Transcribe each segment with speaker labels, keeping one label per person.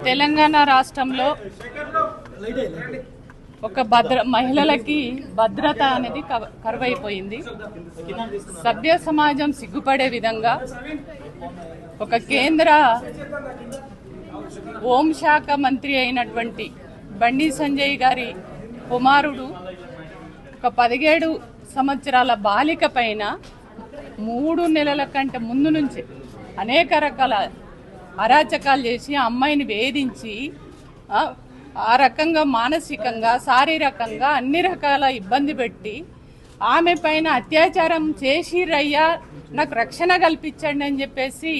Speaker 1: తెలంగాణ రాష్ట్రంలో ఒక మహిళలకి భద్రత అనేది కరువైపోయింది. సభ్య సమాజం సిగ్గుపడే విధంగా ఒక కేంద్ర హోంశాఖ మంత్రి అయినటువంటి బండి సంజయ్ గారి కుమారుడు ఒక 17 సంవత్సరాల బాలిక పైన 3 నెలల కంటే ముందు నుంచి అనేక రకాల అరాచకాలు చేసి ఆ అమ్మాయిని వేధించి ఆ రకంగా మానసికంగా శారీరకంగా అన్ని రకాల ఇబ్బంది పెట్టి ఆమె పైన అత్యాచారం చేసిరయ్యా నాకు రక్షణ కల్పించండి అని చెప్పేసి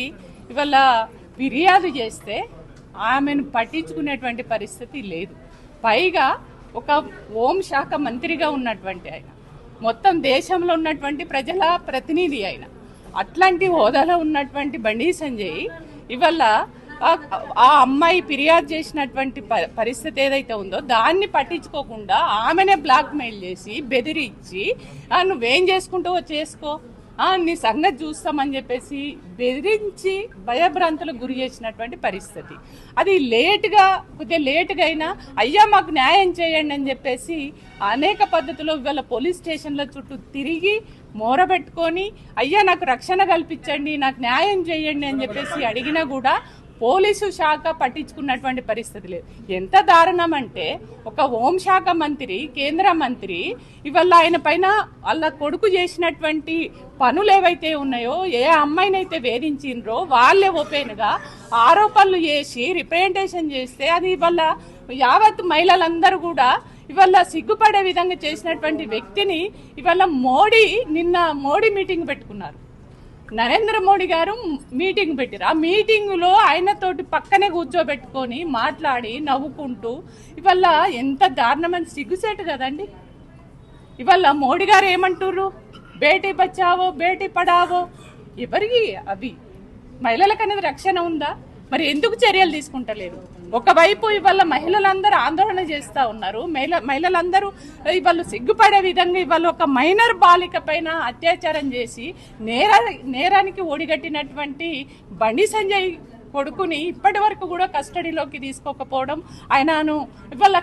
Speaker 1: ఇవాళ ఫిర్యాదు చేస్తే ఆమెను పట్టించుకునేటువంటి పరిస్థితి లేదు. పైగా ఒక హోంశాఖ మంత్రిగా ఉన్నటువంటి ఆయన, మొత్తం దేశంలో ఉన్నటువంటి ప్రజల ప్రతినిధి ఆయన, అట్లాంటి హోదాలో ఉన్నటువంటి బండి సంజయ్ ఇవాళ ఆ అమ్మాయి ఫిర్యాదు చేసినటువంటి పరిస్థితి ఏదైతే ఉందో దాన్ని పట్టించుకోకుండా ఆమెనే బ్లాక్మెయిల్ చేసి బెదిరించి నువ్వేం చేసుకుంటావో చేసుకో, నీ సంగతి చూస్తామని చెప్పేసి బెదిరించి భయభ్రాంతులకు గురి చేసినటువంటి పరిస్థితి. అది కొద్దిగా లేటుగా అయినా అయ్యా మాకు న్యాయం చేయండి అని చెప్పేసి అనేక పద్ధతిలో ఇవాళ పోలీస్ స్టేషన్ల చుట్టూ తిరిగి మోరబెట్టుకొని అయ్యా నాకు రక్షణ కల్పించండి, నాకు న్యాయం చేయండి అని చెప్పేసి అడిగినా కూడా పోలీసు శాఖ పట్టించుకున్నటువంటి పరిస్థితి లేదు. ఎంత దారుణం అంటే ఒక హోంశాఖ మంత్రి, కేంద్ర మంత్రి ఇవాళ ఆయన పైన వాళ్ళ కొడుకు చేసినటువంటి పనులు ఏవైతే ఉన్నాయో, ఏ అమ్మాయినైతే వేధించిండ్రో వాళ్ళే ఓపెన్గా ఆరోపణలు చేసి రిప్రజెంటేషన్ చేస్తే అది ఇవాళ యావత్ మహిళలందరూ కూడా ఇవాళ సిగ్గుపడే విధంగా చేసినటువంటి వ్యక్తిని ఇవాళ నిన్న మోడీ మీటింగ్ పెట్టుకున్నారు. నరేంద్ర మోడీ గారు మీటింగ్ పెట్టారు. ఆ మీటింగులో ఆయనతోటి పక్కనే కూర్చోబెట్టుకొని మాట్లాడి నవ్వుకుంటూ ఇవాళ ఎంత దారుణమైన సిగ్గుసేటు కదండి. ఇవాళ మోడీ గారు ఏమంటారు, బేటీ బచావో బేటీ పడావో, ఎవరికి అవి మహిళలకు అనేది రక్షణ ఉందా? మరి ఎందుకు చర్యలు తీసుకుంటలేరు? ఒకవైపు ఇవాళ మహిళలందరూ ఆందోళన చేస్తూ ఉన్నారు. మహిళలందరూ ఇవాళ సిగ్గుపడే విధంగా ఇవాళ ఒక మైనర్ బాలిక పైన అత్యాచారం చేసి నేరానికి ఒడిగట్టినటువంటి బండి సంజయ్ కొడుకుని ఇప్పటి వరకు కూడా కస్టడీలోకి తీసుకోకపోవడం, ఆయనను ఇవాళ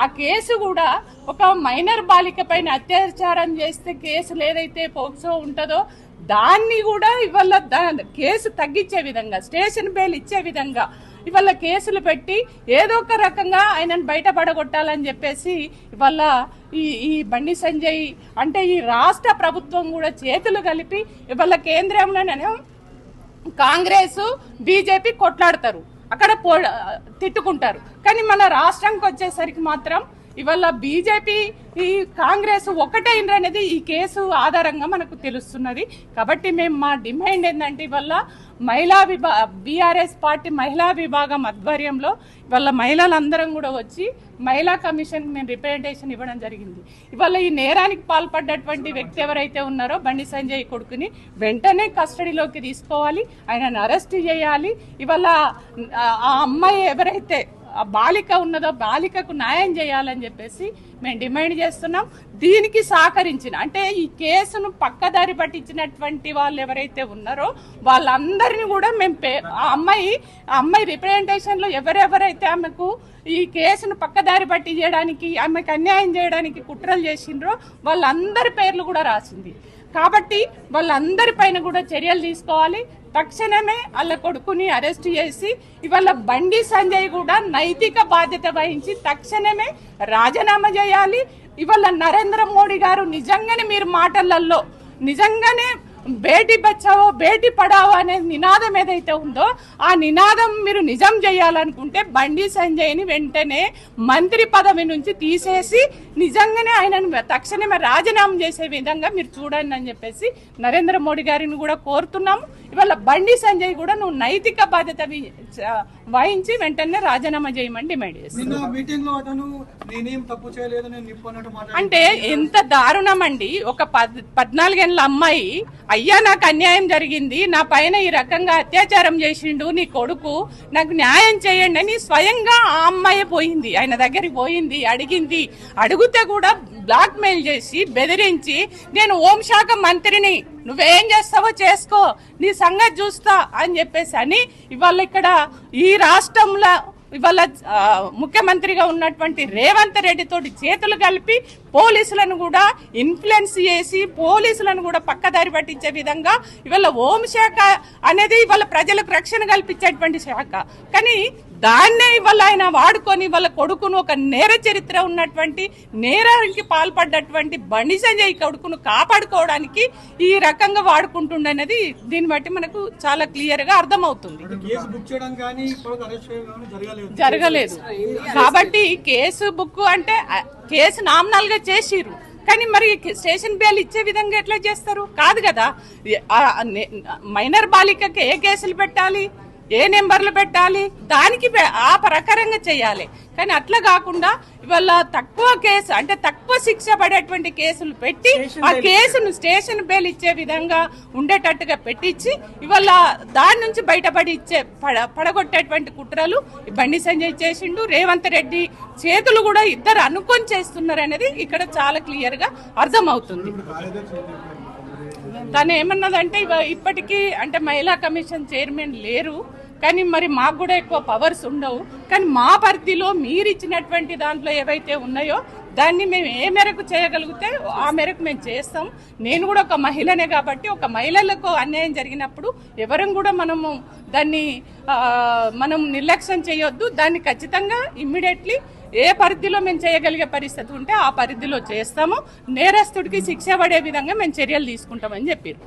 Speaker 1: ఆ కేసు కూడా ఒక మైనర్ బాలిక పైన అత్యాచారం చేస్తే కేసులు ఏదైతే పోక్సో ఉంటుందో దాన్ని కూడా ఇవాళ కేసు తగ్గించే విధంగా, స్టేషన్ బెయిల్ ఇచ్చే విధంగా ఇవాళ కేసులు పెట్టి ఏదో ఒక రకంగా ఆయనను బయటపడగొట్టాలని చెప్పేసి ఇవాళ ఈ బండి సంజయ్ అంటే ఈ రాష్ట్ర ప్రభుత్వం కూడా చేతులు కలిపి ఇవాళ కేంద్రంలోనే కాంగ్రెస్ బీజేపీ కొట్లాడతారు, అక్కడ తిట్టుకుంటారు. కానీ మన రాష్ట్రానికి వచ్చేసరికి మాత్రం ఇవాళ బీజేపీ ఈ కాంగ్రెస్ ఒకటైనది ఈ కేసు ఆధారంగా మనకు తెలుస్తున్నది. కాబట్టి మేము మా డిమాండ్ ఏంటంటే ఇవాళ బీఆర్ఎస్ పార్టీ మహిళా విభాగం ఆధ్వర్యంలో ఇవాళ మహిళలందరం కూడా వచ్చి మహిళా కమిషన్కి మేము రిప్రజెంటేషన్ ఇవ్వడం జరిగింది. ఇవాళ ఈ నేరానికి పాల్పడ్డటువంటి వ్యక్తి ఎవరైతే ఉన్నారో బండి సంజయ్ కొడుకుని వెంటనే కస్టడీలోకి తీసుకోవాలి, ఆయనను అరెస్ట్ చేయాలి. ఇవాళ ఆ అమ్మాయి ఎవరైతే ఆ బాలిక ఉన్నదో బాలికకు న్యాయం చేయాలని చెప్పేసి మేము డిమాండ్ చేస్తున్నాం. దీనికి సహకరించిన అంటే ఈ కేసును పక్కదారి పట్టించినటువంటి వాళ్ళు ఎవరైతే ఉన్నారో వాళ్ళందరినీ కూడా మేము ఆ అమ్మాయి రిప్రజెంటేషన్లో ఎవరెవరైతే ఆమెకు ఈ కేసును పక్కదారి పట్టి చేయడానికి, ఆమెకు అన్యాయం చేయడానికి కుట్రలు చేసిండ్రో వాళ్ళందరి పేర్లు కూడా రాసింది. కాబట్టి వాళ్ళందరిపైన కూడా చర్యలు తీసుకోవాలి. తక్షణమే వాళ్ళ కొడుకుని అరెస్ట్ చేసి ఇవాళ బండి సంజయ్ కూడా నైతిక బాధ్యత వహించి తక్షణమే రాజీనామా చేయాలి. ఇవాళ నరేంద్ర మోడీ గారు నిజంగానే మీరు మాటలలో నిజంగానే బేటీ బచావో బేటీ పడావో అనే నినాదం ఏదైతే ఉందో ఆ నినాదం మీరు నిజం చేయాలనుకుంటే బండి సంజయ్ని వెంటనే మంత్రి పదవి నుంచి తీసేసి నిజంగానే ఆయనను తక్షణమే రాజీనామా చేసే విధంగా మీరు చూడండి అని చెప్పేసి నరేంద్ర మోడీ గారిని కూడా కోరుతున్నాము. ఇవాళ బండి సంజయ్ కూడా నువ్వు నైతిక బాధ్యత వహించి వెంటనే రాజీనామా చేయమని డిమాండ్ చేస్తున్నాను. అంటే ఎంత దారుణం అండి. ఒక 14 ఏళ్ల అమ్మాయి అయ్యా నాకు అన్యాయం జరిగింది, నా పైన ఈ రకంగా అత్యాచారం చేసిండు నీ కొడుకు, నాకు న్యాయం చేయండి అని స్వయంగా ఆ అమ్మాయి పోయింది, ఆయన దగ్గరికి పోయింది, అడిగింది. అడిగితే కూడా బ్లాక్ మెయిల్ చేసి బెదిరించి నేను హోంశాఖ మంత్రిని, నువ్వేం చేస్తావో చేసుకో, నీ సంగతి చూస్తా అని చెప్పేసి అని ఇవాళ ఇక్కడ ఈ రాష్ట్రంలో ఇవాళ ముఖ్యమంత్రిగా ఉన్నటువంటి రేవంత్ రెడ్డి తోటి చేతులు కలిపి పోలీసులను కూడా ఇన్ఫ్లుయెన్స్ చేసి పోలీసులను కూడా పక్కదారి పట్టించే విధంగా ఇవాళ హోంశాఖ అనేది ఇవాళ ప్రజలకు రక్షణ కల్పించేటువంటి శాఖ, కానీ దాన్నే ఇవాళ ఆయన వాడుకొని వాళ్ళ కొడుకును ఒక నేర చరిత్ర ఉన్నటువంటి నేరానికి పాల్పడ్డటువంటి బండి సంజయ్ కొడుకును కాపాడుకోవడానికి ఈ రకంగా వాడుకుంటుండనేది దీన్ని బట్టి మనకు చాలా క్లియర్ గా అర్థమవుతుంది. జరగలేదు కాబట్టి కేసు బుక్ అంటే కేసు నామినల్ గా చేసిరు, కానీ మరి స్టేషన్ బెయిల్ ఇచ్చే విధంగా ఎట్లా చేస్తారు? కాదు కదా. మైనర్ బాలికకి ఏ కేసులు పెట్టాలి, ఏ నెంబర్లు పెట్టాలి, దానికి ఆ ప్రకారంగా చేయాలి. కానీ అట్లా కాకుండా ఇవాళ తక్కువ కేసు అంటే తక్కువ శిక్ష పడేటువంటి కేసులు పెట్టి ఆ కేసును స్టేషన్ బెయిల్ ఇచ్చే విధంగా ఉండేటట్టుగా పెట్టించి ఇవాళ దాని నుంచి బయటపడి ఇచ్చే పడగొట్టేటువంటి కుట్రలు బండి సంజయ్ చేసిండు. రేవంత్ రెడ్డి చేతులు కూడా ఇద్దరు అనుకొని చేస్తున్నారు అనేది ఇక్కడ చాలా క్లియర్ గా అర్థమవుతుంది. తను ఏమన్నదంటే ఇప్పటికీ అంటే మహిళా కమిషన్ చైర్మన్ లేరు, కానీ మరి మాకు కూడా ఎక్కువ పవర్స్ ఉండవు, కానీ మా పరిధిలో మీరు ఇచ్చినటువంటి దాంట్లో ఏవైతే ఉన్నాయో దాన్ని మేము ఏ మేరకు చేయగలిగితే ఆ మేరకు మేము చేస్తాం. నేను కూడా ఒక మహిళనే కాబట్టి ఒక మహిళలకు అన్యాయం జరిగినప్పుడు ఎవరం కూడా దాన్ని మనం నిర్లక్ష్యం చేయొద్దు. దాన్ని ఖచ్చితంగా ఇమ్మీడియట్లీ ఏ పరిధిలో మేము చేయగలిగే పరిస్థితి ఉంటే ఆ పరిధిలో చేస్తాము. నేరస్తుడికి శిక్ష పడే విధంగా మేము చర్యలు తీసుకుంటామని చెప్పారు.